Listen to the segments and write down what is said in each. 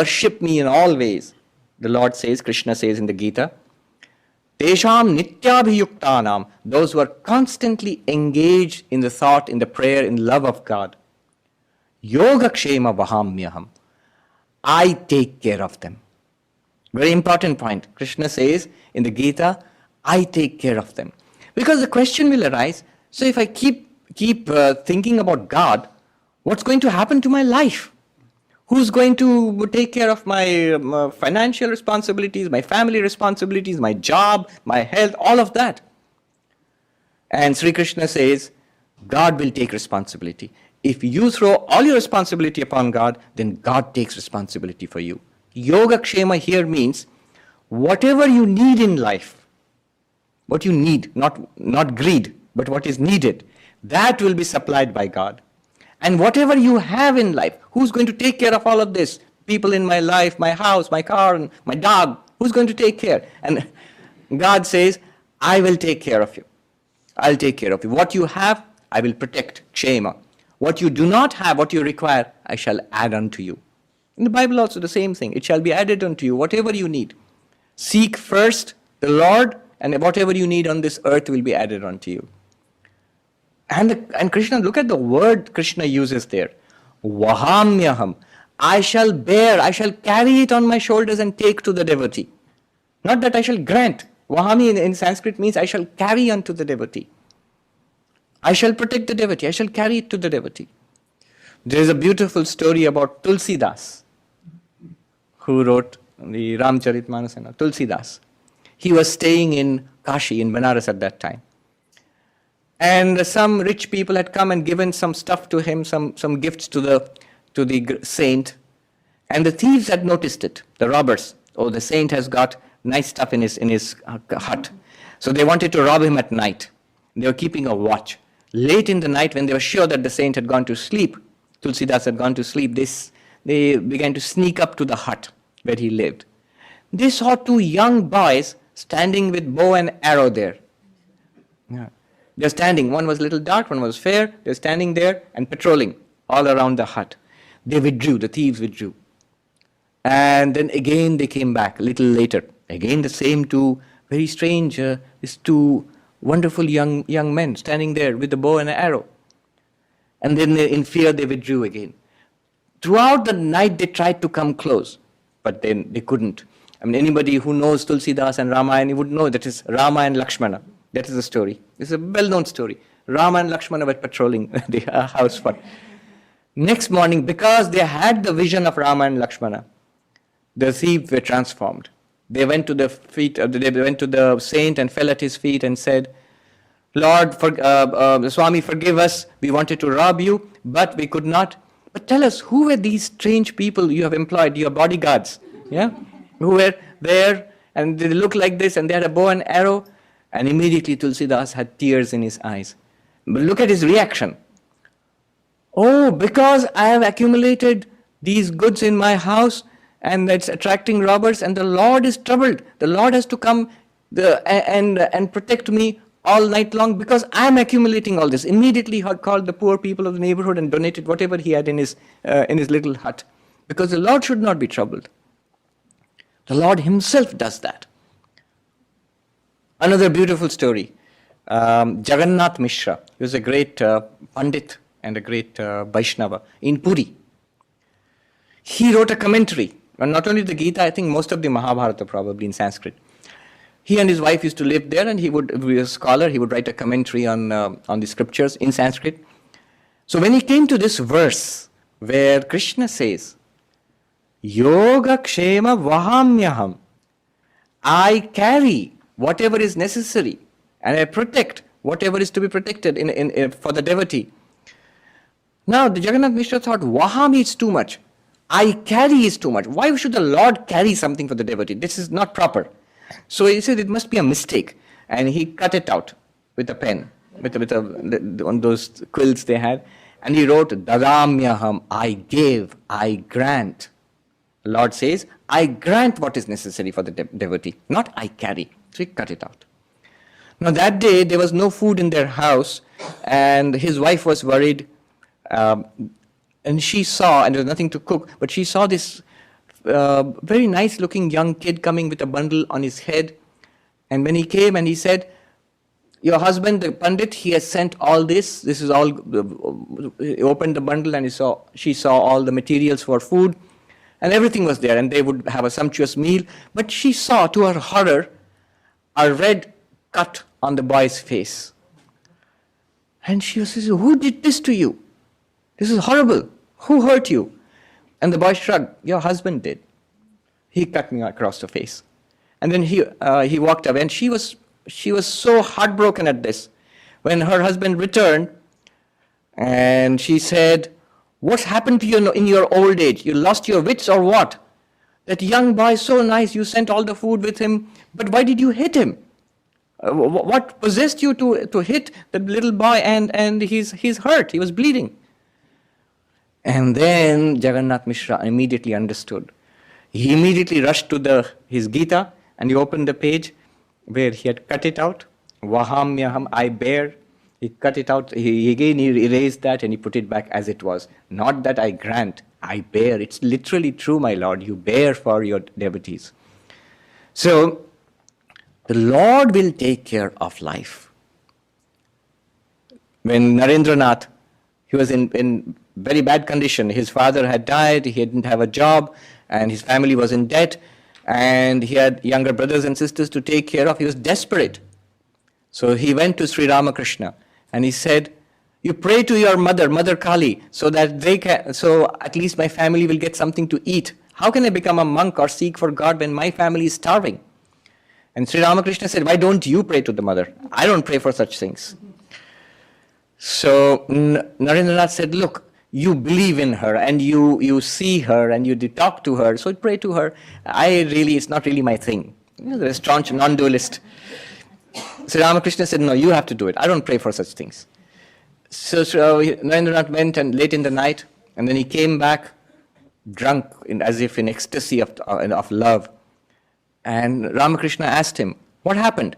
worship me in all ways, the Lord says, Krishna says in the Gita, Tesham nityabhiyuktanam, those who are constantly engaged in the thought, in the prayer, in love of God, yogakshema vahamyaham, I take care of them. Very important point. Krishna says in the Gita, I take care of them. Because the question will arise, so if I keep thinking about God, what's going to happen to my life? Who's going to take care of my financial responsibilities, my family responsibilities, my job, my health, all of that? And Sri Krishna says, God will take responsibility. If you throw all your responsibility upon God, then God takes responsibility for you. Yoga Kshema here means whatever you need in life, what you need, not greed, but what is needed, that will be supplied by God. And whatever you have in life, who's going to take care of all of this? People in my life, my house, my car, and my dog, who's going to take care? And God says, I will take care of you. I'll take care of you. What you have, I will protect, kshema. What you do not have, what you require, I shall add unto you. In the Bible also the same thing. It shall be added unto you, whatever you need. Seek first the Lord, and whatever you need on this earth will be added unto you. And Krishna, look at the word Krishna uses there. Vahamyaham. I shall bear, I shall carry it on my shoulders and take to the devotee. Not that I shall grant. Vahami in Sanskrit means I shall carry unto the devotee. I shall protect the devotee, I shall carry it to the devotee. There is a beautiful story about Tulsidas, who wrote the Ramcharitmanas, Tulsidas. He was staying in Kashi, in Banaras at that time. And some rich people had come and given some stuff to him, some gifts to the saint. And the thieves had noticed it, the robbers. Oh, the saint has got nice stuff in his hut. So they wanted to rob him at night. They were keeping a watch. Late in the night, when they were sure that the saint had gone to sleep, Tulsidas had gone to sleep, they began to sneak up to the hut where he lived. They saw two young boys standing with bow and arrow there. Yeah. They're standing, one was a little dark, one was fair. They're standing there and patrolling all around the hut. They withdrew, the thieves withdrew. And then again they came back a little later. Again the same two, very strange, these two wonderful young men standing there with the bow and an arrow. And then in fear they withdrew again. Throughout the night they tried to come close, but then they couldn't. I mean, anybody who knows Tulsidas and Ramayana would know that is Rama and Lakshmana. That is the story. It's a well-known story. Rama and Lakshmana were patrolling the house for. Next morning, because they had the vision of Rama and Lakshmana, the thieves were transformed. They went to the feet. They went to the saint and fell at his feet and said, "Lord, Swami, forgive us. We wanted to rob you, but we could not. But tell us, who were these strange people you have employed, your bodyguards? Yeah, who were there and they looked like this and they had a bow and arrow." And immediately Tulsidas had tears in his eyes. But look at his reaction. "Oh, because I have accumulated these goods in my house and it's attracting robbers and the Lord is troubled. The Lord has to come and protect me all night long because I am accumulating all this." Immediately he called the poor people of the neighborhood and donated whatever he had in his little hut. Because the Lord should not be troubled. The Lord himself does that. Another beautiful story, Jagannath Mishra. He was a great Pandit and a great Vaishnava in Puri. He wrote a commentary, and not only the Gita, I think most of the Mahabharata probably in Sanskrit. He and his wife used to live there and he would be a scholar, he would write a commentary on the scriptures in Sanskrit. So when he came to this verse where Krishna says, Yoga Kshema Vahamyaham, I carry whatever is necessary, and I protect whatever is to be protected for the devotee. Now, the Jagannath Mishra thought, Vahami is too much. I carry is too much. Why should the Lord carry something for the devotee? This is not proper. So he said it must be a mistake. And he cut it out with a pen, on those quills they had. And he wrote, Dadamyaham, I give, I grant. The Lord says, I grant what is necessary for the devotee, not I carry. So he cut it out. Now that day, there was no food in their house, and his wife was worried, and she saw, and there was nothing to cook, but she saw this very nice looking young kid coming with a bundle on his head. And when he came and he said, your husband, the Pandit, he has sent all this. This is all, he opened the bundle and she saw all the materials for food. And everything was there, and they would have a sumptuous meal. But she saw, to her horror, a red cut on the boy's face. And she says, who did this to you? This is horrible. Who hurt you? And the boy shrugged. Your husband did. He cut me across the face. And then he walked away, and she was so heartbroken at this. When her husband returned, and she said, what's happened to you in your old age? You lost your wits or what? That young boy is so nice, you sent all the food with him, but why did you hit him? What possessed you to hit the little boy, and he's hurt, he was bleeding. And then Jagannath Mishra immediately understood. He immediately rushed to his Gita, and he opened the page where he had cut it out. Vahamyaham, I bear. He cut it out. He erased that and he put it back as it was. Not that I grant, I bear. It's literally true, my Lord. You bear for your devotees. So, the Lord will take care of life. When Narendranath, he was in very bad condition. His father had died, he didn't have a job, and his family was in debt, and he had younger brothers and sisters to take care of. He was desperate. So he went to Sri Ramakrishna, and he said, you pray to your mother Kali, so that so at least my family will get something to eat. How can I become a monk or seek for God when my family is starving? And Sri Ramakrishna said, why don't you pray to the mother? I don't pray for such things. So Narendranath said, look, you believe in her and you see her and you talk to her, so pray to her. It's not really my thing. The staunch non-dualist. Sri Ramakrishna said, no, you have to do it. I don't pray for such things. So Narendranath went and late in the night, and then he came back drunk, as if in ecstasy of love. And Ramakrishna asked him, what happened?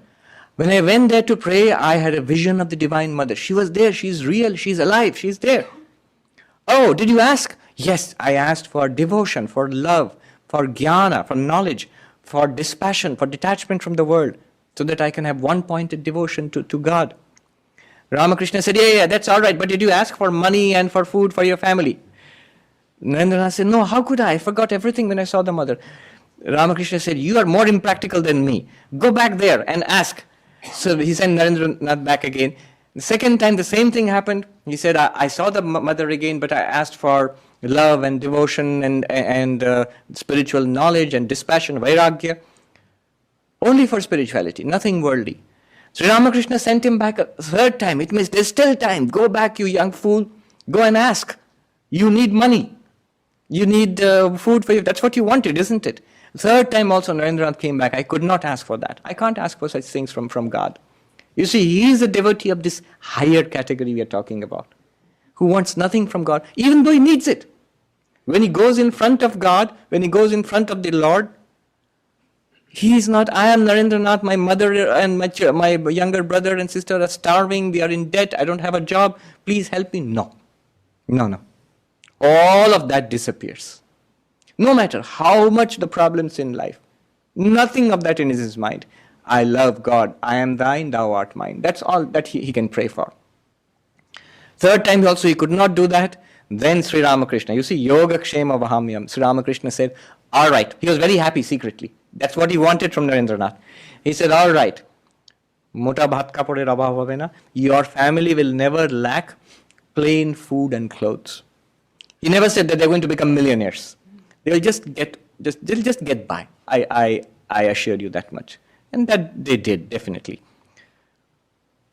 When I went there to pray, I had a vision of the Divine Mother. She was there, she's real, she's alive, she's there. Oh, did you ask? Yes, I asked for devotion, for love, for jnana, for knowledge, for dispassion, for detachment from the world, so that I can have one-pointed devotion to God. Ramakrishna said, yeah, that's all right, but did you ask for money and for food for your family? Narendranath said, no, how could I? I forgot everything when I saw the mother. Ramakrishna said, you are more impractical than me. Go back there and ask. So he sent Narendranath back again. The second time the same thing happened. He said, I saw the mother again, but I asked for love and devotion and spiritual knowledge and dispassion, vairagya. Only for spirituality, nothing worldly. Sri Ramakrishna sent him back a third time. It means there's still time. Go back, you young fool. Go and ask. You need money. You need food for you. That's what you wanted, isn't it? Third time also Narendranath came back. I could not ask for that. I can't ask for such things from God. You see, he is a devotee of this higher category we are talking about, who wants nothing from God, even though he needs it. When he goes in front of God, when he goes in front of the Lord, he is not, I am Narendranath, my mother and my younger brother and sister are starving, we are in debt, I don't have a job, please help me. No. All of that disappears. No matter how much the problems in life, nothing of that in his mind. I love God, I am thine, thou art mine. That's all that he can pray for. Third time also he could not do that. Then Sri Ramakrishna, you see, Yoga Kshema Vahamyam, Sri Ramakrishna said, all right, he was very happy secretly. That's what he wanted from Narendranath. He said, all right, Mota bhat kapode rabhav hobe na, your family will never lack plain food and clothes. He never said that they're going to become millionaires. They'll just get by. I assure you that much. And that they did, definitely.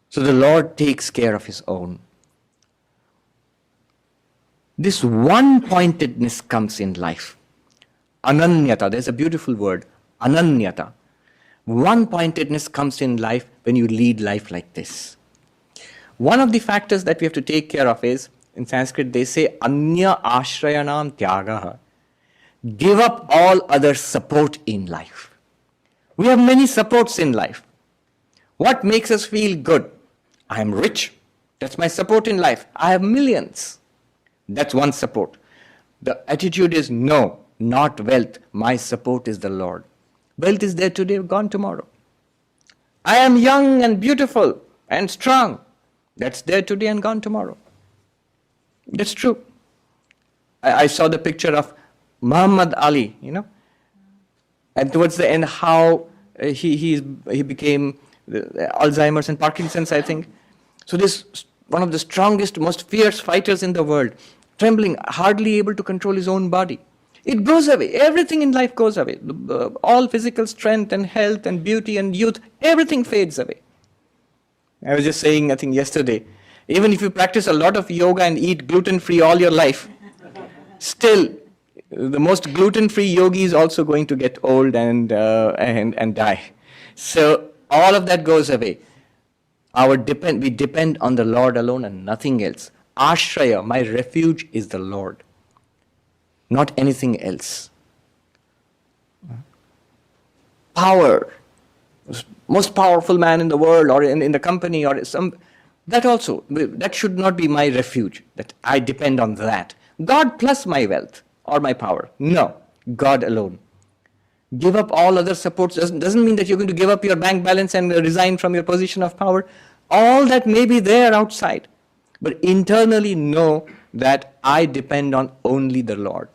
So the Lord takes care of his own. This one-pointedness comes in life. Ananyata, there's a beautiful word, ananyata. One-pointedness comes in life when you lead life like this. One of the factors that we have to take care of is, in Sanskrit they say, anya ashrayanam tyagaha. Give up all other support in life. We have many supports in life. What makes us feel good? I am rich. That's my support in life. I have millions. That's one support. The attitude is, no, not wealth. My support is the Lord. Wealth is there today, gone tomorrow. I am young and beautiful and strong. That's there today and gone tomorrow. That's true. I saw the picture of Muhammad Ali, and towards the end how he became Alzheimer's and Parkinson's, I think. So this one of the strongest, most fierce fighters in the world, trembling, hardly able to control his own body. It goes away. Everything in life goes away. All physical strength and health and beauty and youth, everything fades away. I was just saying, I think yesterday, even if you practice a lot of yoga and eat gluten-free all your life, still, the most gluten-free yogi is also going to get old and die. So all of that goes away. We depend on the Lord alone and nothing else. Ashraya, my refuge, is the Lord, not anything else. Power, most powerful man in the world or in the company or that should not be my refuge, that I depend on that. God plus my wealth or my power. No, God alone. Give up all other supports doesn't mean that you're going to give up your bank balance and resign from your position of power. All that may be there outside. But internally know that I depend on only the Lord.